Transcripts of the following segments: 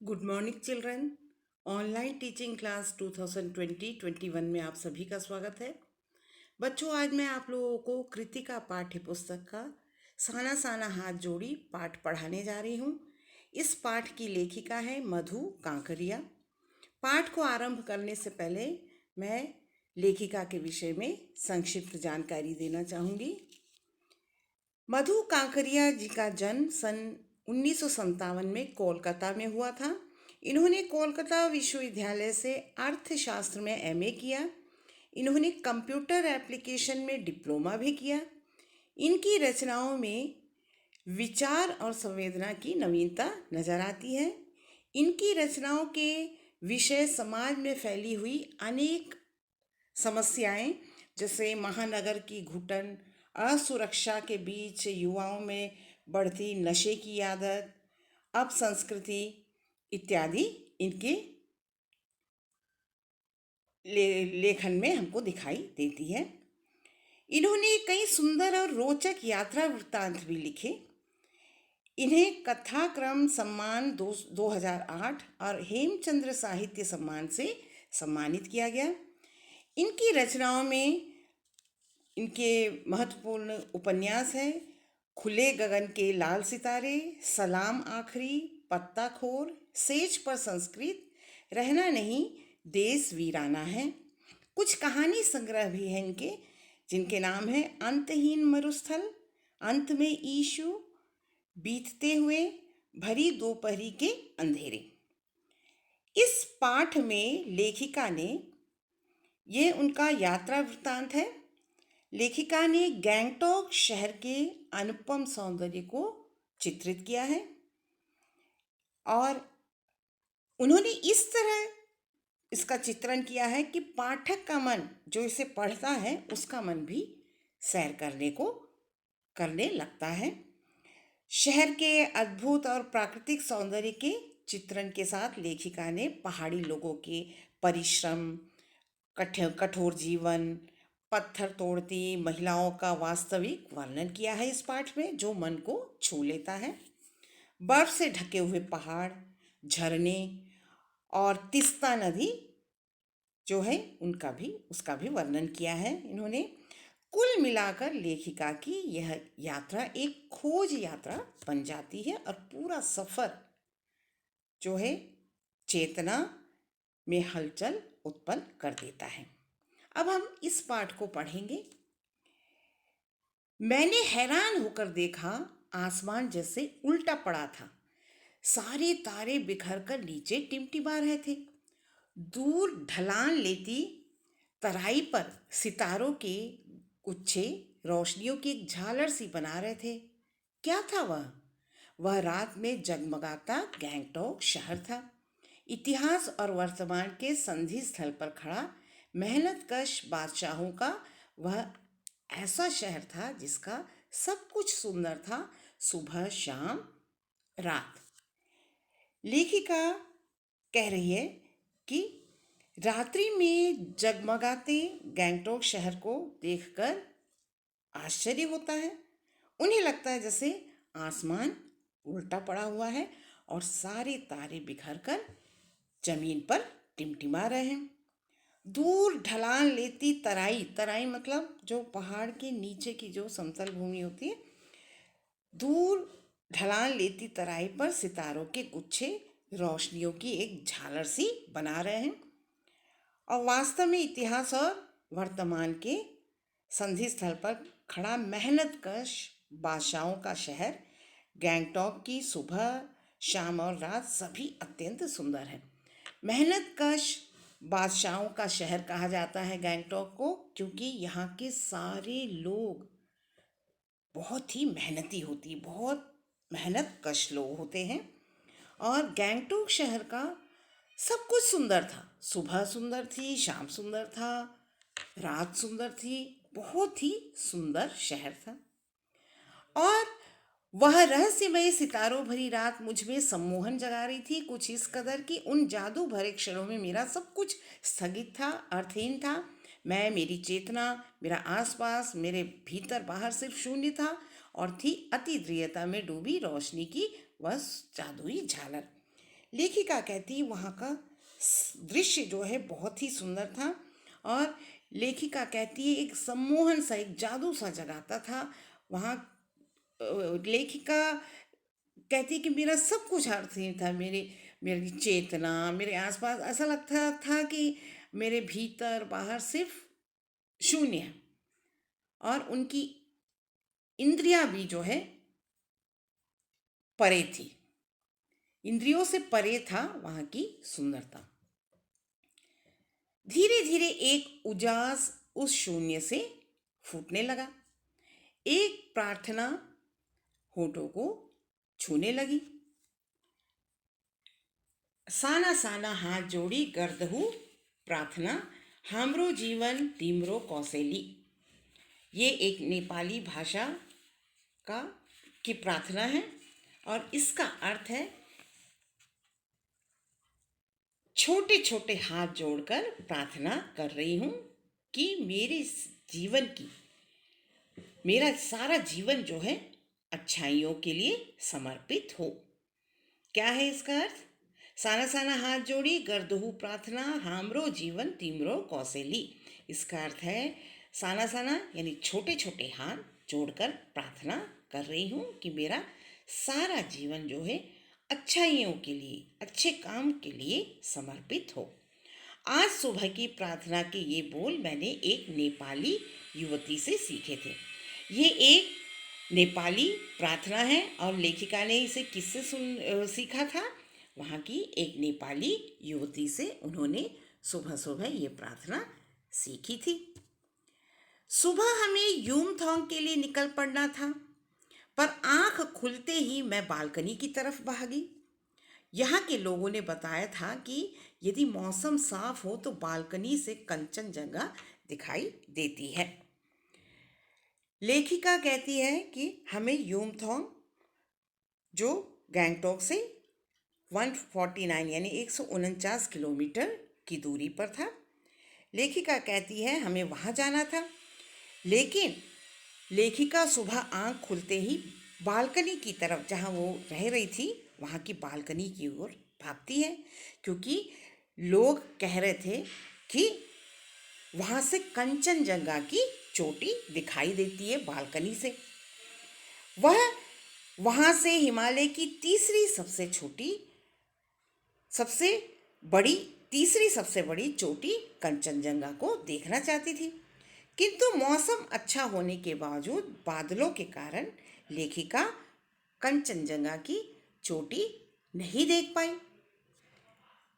Good morning children. Online teaching class 2020-21 में आप सभी का स्वागत है। बच्चों, आज मैं आप लोगों को कृतिका पाठ्य पुस्तक का साना साना हाथ जोड़ी पाठ पढ़ाने जा रही हूँ। इस पाठ की लेखिका है मधु कांकरिया। पाठ को आरंभ करने से पहले मैं लेखिका के विषय में संक्षिप्त जानकारी देना चाहूँगी। मधु कांकरिया जी का जन्म सन 1957 में कोलकाता में हुआ था। इन्होंने कोलकाता विश्वविद्यालय से अर्थशास्त्र में एमए किया। इन्होंने कंप्यूटर एप्लीकेशन में डिप्लोमा भी किया। इनकी रचनाओं में विचार और संवेदना की नवीनता नजर आती है। इनकी रचनाओं के विषय समाज में फैली हुई अनेक समस्याएं, जैसे महानगर की घुटन, असुरक्षा के बीच युवाओं में बढ़ती नशे की आदत, अपसंस्कृति इत्यादि इनके लेखन में हमको दिखाई देती है। इन्होंने कई सुंदर और रोचक यात्रा वृत्तांत भी लिखे। इन्हें कथाक्रम सम्मान 2008 और हेमचंद्र साहित्य सम्मान से सम्मानित किया गया। इनकी रचनाओं में इनके महत्वपूर्ण उपन्यास हैं खुले गगन के लाल सितारे, सलाम आखिरी, पत्ताखोर, सेज पर संस्कृत, रहना नहीं, देश वीराना है। कुछ कहानी संग्रह भी हैं इनके, जिनके नाम हैं अंतहीन मरुस्थल, अंत में ईशु, बीतते हुए, भरी दोपहरी के अंधेरे। इस पाठ में लेखिका ने, ये उनका यात्रा वृत्तांत है, लेखिका ने गैंगटॉक शहर के अनुपम सौंदर्य को चित्रित किया है और उन्होंने इस तरह इसका चित्रण किया है कि पाठक का मन, जो इसे पढ़ता है, उसका मन भी सैर करने लगता है। शहर के अद्भुत और प्राकृतिक सौंदर्य के चित्रण के साथ लेखिका ने पहाड़ी लोगों के परिश्रम, कठोर जीवन, पत्थर तोड़ती महिलाओं का वास्तविक वर्णन किया है इस पाठ में, जो मन को छू लेता है। बर्फ से ढके हुए पहाड़, झरने और तिस्ता नदी जो है उसका भी वर्णन किया है इन्होंने। कुल मिलाकर लेखिका की यह यात्रा एक खोज यात्रा बन जाती है और पूरा सफर जो है चेतना में हलचल उत्पन्न कर देता है। अब हम इस पाठ को पढ़ेंगे। मैंने हैरान होकर देखा, आसमान जैसे उल्टा पड़ा था। सारे तारे बिखर कर नीचे टिमटिमा रहे थे। दूर ढलान लेती तराई पर सितारों के गुच्छे रोशनियों की एक झालर सी बना रहे थे। क्या था वह? वह रात में जगमगाता गैंगटॉक शहर था। इतिहास और वर्तमान के संधि स्थल पर खड़ा मेहनतकश बादशाहों का वह ऐसा शहर था जिसका सब कुछ सुंदर था, सुबह शाम रात। लेखिका कह रही है कि रात्रि में जगमगाते गैंगटॉक शहर को देखकर आश्चर्य होता है। उन्हें लगता है जैसे आसमान उल्टा पड़ा हुआ है और सारे तारे बिखर कर जमीन पर टिमटिमा रहे हैं। दूर ढलान लेती तराई, तराई मतलब जो पहाड़ के नीचे की जो समतल भूमि होती है, दूर ढलान लेती तराई पर सितारों के गुच्छे रोशनियों की एक झालर सी बना रहे हैं। और वास्तव में इतिहास और वर्तमान के संधि स्थल पर खड़ा मेहनतकश बादशाहों का शहर गैंगटॉक की सुबह शाम और रात सभी अत्यंत सुंदर है। मेहनतकश बादशाहों का शहर कहा जाता है गैंगटॉक को, क्योंकि यहाँ के सारे लोग बहुत ही मेहनती होती, बहुत मेहनत कश लोग होते हैं। और गैंगटॉक शहर का सब कुछ सुंदर था। सुबह सुंदर थी, शाम सुंदर था, रात सुंदर थी, बहुत ही सुंदर शहर था। और वह रहस्यमय सितारों भरी रात मुझ में सम्मोहन जगा रही थी, कुछ इस कदर कि उन जादू भरे क्षणों में मेरा सब कुछ स्थगित था, अर्थहीन था। मैं, मेरी चेतना, मेरा आसपास, मेरे भीतर बाहर सिर्फ शून्य था और थी अति दृढ़ता में डूबी रोशनी की वह जादुई झालर। लेखिका कहती वहाँ का दृश्य जो है बहुत ही सुंदर था, और लेखिका कहती है एक सम्मोहन सा, एक जादू सा जगाता था वहाँ। लेखिका कहती है कि मेरा सब कुछ अर्थहीन था, मेरी चेतना, मेरे आसपास ऐसा लगता था कि मेरे भीतर बाहर सिर्फ शून्य है, और उनकी इंद्रियां भी जो है परे थी, इंद्रियों से परे था वहाँ की सुंदरता। धीरे धीरे एक उजास उस शून्य से फूटने लगा। एक प्रार्थना होठों को छूने लगी। साना साना हाथ जोड़ी गर्दहु प्रार्थना, हामरो जीवन तीमरो कौशेली। ये एक नेपाली भाषा का की प्रार्थना है, और इसका अर्थ है छोटे छोटे हाथ जोड़कर प्रार्थना कर रही हूँ कि मेरे जीवन की, मेरा सारा जीवन जो है अच्छाइयों के लिए समर्पित हो। क्या है इसका अर्थ? साना साना हाथ जोड़ी गर्दहु प्रार्थना, हामरो जीवन तीमरो कौशेली। इसका अर्थ है साना साना यानी छोटे छोटे हाथ जोड़कर प्रार्थना कर रही हूँ कि मेरा सारा जीवन जो है अच्छाइयों के लिए, अच्छे काम के लिए समर्पित हो। आज सुबह की प्रार्थना के ये बोल मैंने एक नेपाली युवती से सीखे थे। ये एक नेपाली प्रार्थना है, और लेखिका ने इसे किससे सीखा था? वहाँ की एक नेपाली युवती से उन्होंने सुबह सुबह ये प्रार्थना सीखी थी। सुबह हमें यूमथांग के लिए निकल पड़ना था, पर आंख खुलते ही मैं बालकनी की तरफ भागी। यहाँ के लोगों ने बताया था कि यदि मौसम साफ हो तो बालकनी से कंचनजंगा दिखाई देती है। लेखिका कहती है कि हमें यूमथांग, जो गैंगटॉक से 149 यानी 149 किलोमीटर की दूरी पर था, लेखिका कहती है हमें वहाँ जाना था। लेकिन लेखिका सुबह आंख खुलते ही बालकनी की तरफ, जहाँ वो रह रही थी वहाँ की बालकनी की ओर भागती है, क्योंकि लोग कह रहे थे कि वहाँ से कंचनजंगा की चोटी दिखाई देती है बालकनी से। वह वहाँ से हिमालय की तीसरी सबसे बड़ी चोटी कंचनजंगा को देखना चाहती थी, किंतु मौसम अच्छा होने के बावजूद बादलों के कारण लेखिका कंचनजंगा की चोटी नहीं देख पाई,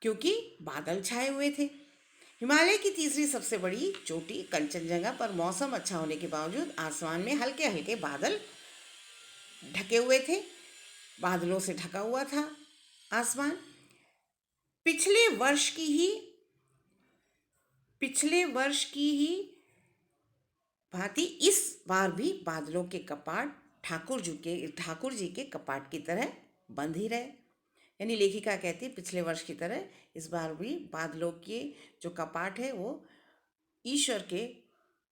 क्योंकि बादल छाए हुए थे। हिमालय की तीसरी सबसे बड़ी चोटी कंचनजंगा पर मौसम अच्छा होने के बावजूद आसमान में हल्के हल्के बादल ढके हुए थे, बादलों से ढका हुआ था आसमान। पिछले वर्ष की ही भांति इस बार भी बादलों के कपाट ठाकुर जी के कपाट की तरह बंद ही रहे। यानी लेखिका कहती है पिछले वर्ष की तरह इस बार भी बादलों के जो कपाट है वो ईश्वर के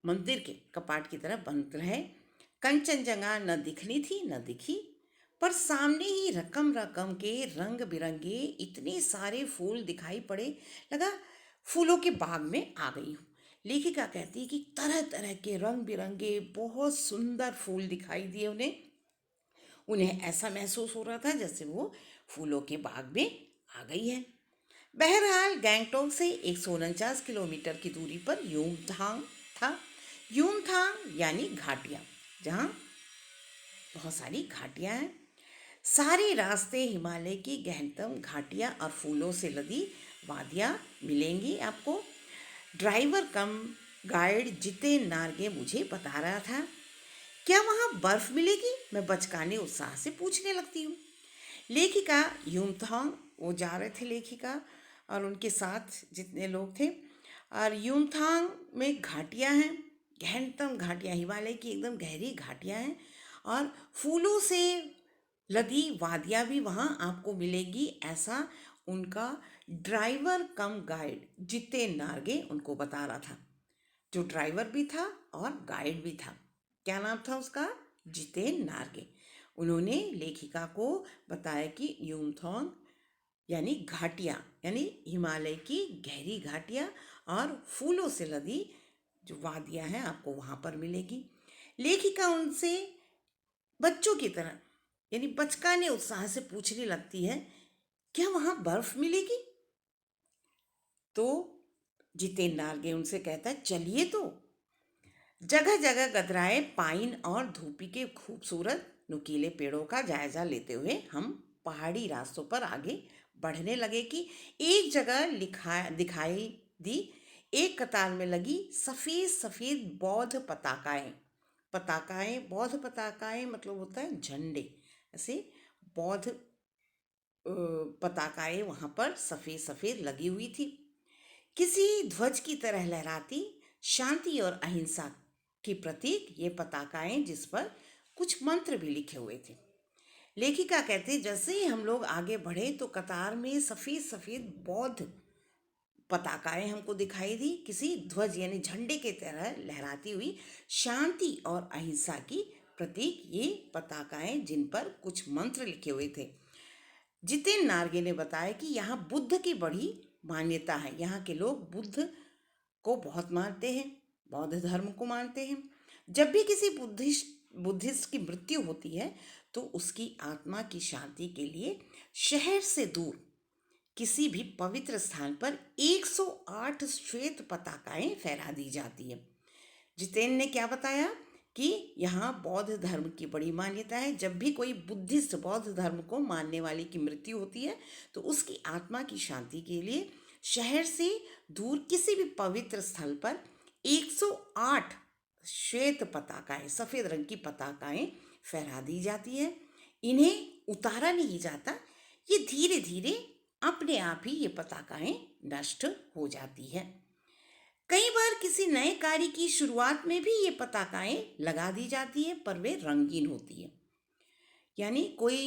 मंदिर के कपाट की तरह बंद रहे। कंचनजंगा न दिखनी थी न दिखी, पर सामने ही रकम रकम के रंग बिरंगे इतने सारे फूल दिखाई पड़े, लगा फूलों के बाग में आ गई हूँ। लेखिका कहती है कि तरह तरह के रंग बिरंगे बहुत सुंदर फूल दिखाई दिए उन्हें ऐसा महसूस हो रहा था जैसे वो फूलों के बाग में आ गई है। बहरहाल गैंगटॉक से 149 किलोमीटर की दूरी पर यूमथांग था। यूमथांग यानी घाटियाँ, जहाँ बहुत सारी घाटियाँ हैं। सारे रास्ते हिमालय की गहनतम घाटियाँ और फूलों से लदी वादियाँ मिलेंगी आपको। ड्राइवर कम गाइड जितेन नार्गे मुझे बता रहा था। क्या वहाँ बर्फ मिलेगी? मैं बचकाने उत्साह से पूछने लगती हूँ। लेखिका यूमथांग, वो जा रहे थे लेखिका और उनके साथ जितने लोग थे, और यूमथांग में घाटियाँ हैं, गहनतम घाटियाँ, हिमालय की एकदम गहरी घाटियाँ हैं, और फूलों से लदी वादियाँ भी वहाँ आपको मिलेगी, ऐसा उनका ड्राइवर कम गाइड जितेन नार्गे उनको बता रहा था, जो ड्राइवर भी था और गाइड भी था। क्या नाम था उसका? जितेन नार्गे। उन्होंने लेखिका को बताया कि यूमथांग यानी घाटियाँ, यानी हिमालय की गहरी घाटियाँ और फूलों से लदी जो वादियाँ हैं आपको वहाँ पर मिलेगी। लेखिका उनसे बच्चों की तरह यानी बचकाने उत्साह से पूछने लगती है, क्या वहाँ बर्फ मिलेगी? तो जितेन नारगे उनसे कहता है, चलिए तो। जगह जगह गदराए पाइन और धूपी के खूबसूरत नुकीले पेड़ों का जायजा लेते हुए हम पहाड़ी रास्तों पर आगे बढ़ने लगे कि एक जगह लिखा दिखाई दी, एक कतार में लगी सफ़ेद सफ़ेद बौद्ध पताकाएं। पताकाएं, बौद्ध पताकाएं मतलब होता है झंडे। ऐसे बौद्ध पताकाएं वहाँ पर सफ़ेद सफ़ेद लगी हुई थी, किसी ध्वज की तरह लहराती, शांति और अहिंसा की प्रतीक ये पताकाएं, जिस पर कुछ मंत्र भी लिखे हुए थे। लेखिका कहते, जैसे ही हम लोग आगे बढ़े तो कतार में सफ़ेद सफ़ेद बौद्ध पताकाएं हमको दिखाई दी, किसी ध्वज यानी झंडे की तरह लहराती हुई, शांति और अहिंसा की प्रतीक ये पताकाएं, जिन पर कुछ मंत्र लिखे हुए थे। जितेन नारगे ने बताया कि यहाँ बुद्ध की बड़ी मान्यता है। यहाँ के लोग बुद्ध को बहुत मानते हैं, बौद्ध धर्म को मानते हैं। जब भी किसी बुद्धिस्ट की मृत्यु होती है तो उसकी आत्मा की शांति के लिए शहर से दूर किसी भी पवित्र स्थान पर 108 श्वेत पताकाएं फहरा दी जाती है। जितेन ने क्या बताया कि यहाँ बौद्ध धर्म की बड़ी मान्यता है। जब भी कोई बुद्धिस्ट बौद्ध धर्म को मानने वाले की मृत्यु होती है तो उसकी आत्मा की शांति के लिए शहर से दूर किसी भी पवित्र स्थल पर 108 श्वेत पताकाएं, सफ़ेद रंग की पताकाएं फहरा दी जाती है। इन्हें उतारा नहीं जाता, ये धीरे धीरे अपने आप ही ये पताकाएं नष्ट हो जाती है। कई बार किसी नए कार्य की शुरुआत में भी ये पताकाएं लगा दी जाती है, पर वे रंगीन होती है। यानी कोई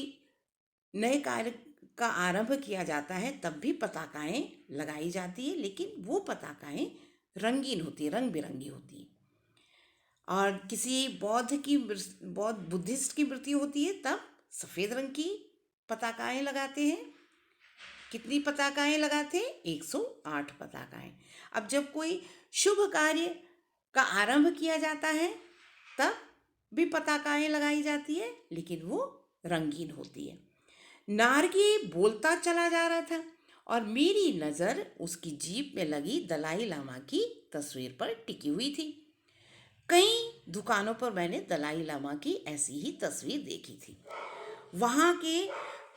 नए कार्य का आरंभ किया जाता है तब भी पताकाएं लगाई जाती है, लेकिन वो पताकाएं रंगीन होती है, रंग बिरंगी होती है। और किसी बौद्ध बुद्धिस्ट की मृत्यु होती है तब सफ़ेद रंग की पताकाएं लगाते हैं। कितनी पताकाएं लगाते हैं? 108 पताकाएं। अब जब कोई शुभ कार्य का आरंभ किया जाता है तब भी पताकाएं लगाई जाती है, लेकिन वो रंगीन होती है। नारगे बोलता चला जा रहा था और मेरी नज़र उसकी जीप में लगी दलाई लामा की तस्वीर पर टिकी हुई थी। कई दुकानों पर मैंने दलाई लामा की ऐसी ही तस्वीर देखी थी। वहाँ के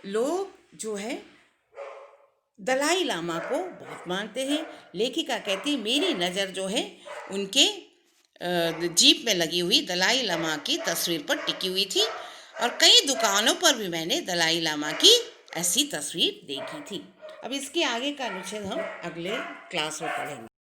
लोग जो है दलाई लामा को बहुत मानते हैं। लेखिका कहती है, मेरी नज़र जो है उनके जीप में लगी हुई दलाई लामा की तस्वीर पर टिकी हुई थी और कई दुकानों पर भी मैंने दलाई लामा की ऐसी तस्वीर देखी थी। अब इसके आगे का अनुच्छेद हम अगले क्लास में पढ़ेंगे।